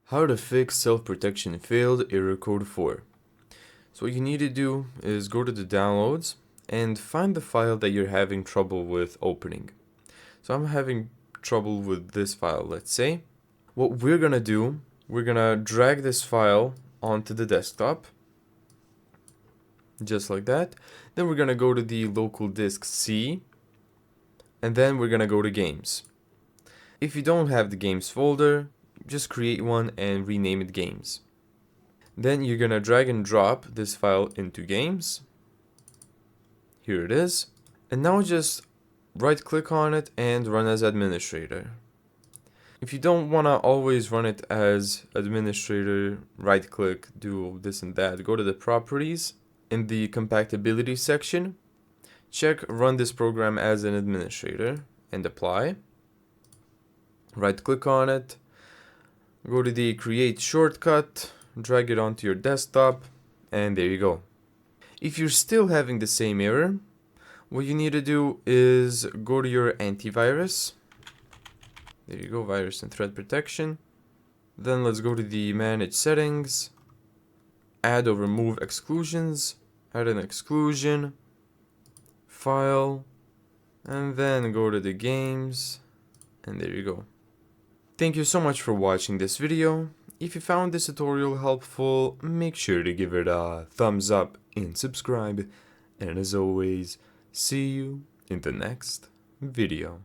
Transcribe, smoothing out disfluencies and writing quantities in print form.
How to fix self-protection failed error code 4. So what you need to do is go to the downloads and find the file that you're having trouble with opening. So I'm having trouble with this file, let's say. What we're gonna do, we're gonna drag this file onto the desktop, just like that. Then we're gonna go to the local disk C, and then we're gonna go to games. If you don't have the games folder, just create one and rename it games. Then you're gonna drag and drop this file into games. Here it is. And now just right click on it and run as administrator. If you don't wanna always run it as administrator, right click, do this and that, go to the properties. In the compatibility section, check run this program as an administrator and apply. Right click on it, go to the create shortcut, drag it onto your desktop, and there you go. If you're still having the same error, what you need to do is go to your antivirus. There you go, virus and threat protection. Then let's go to the manage settings, add or remove exclusions, add an exclusion, file, and then go to the games, and there you go. Thank you so much for watching this video. If you found this tutorial helpful, make sure to give it a thumbs up and subscribe. And as always, see you in the next video.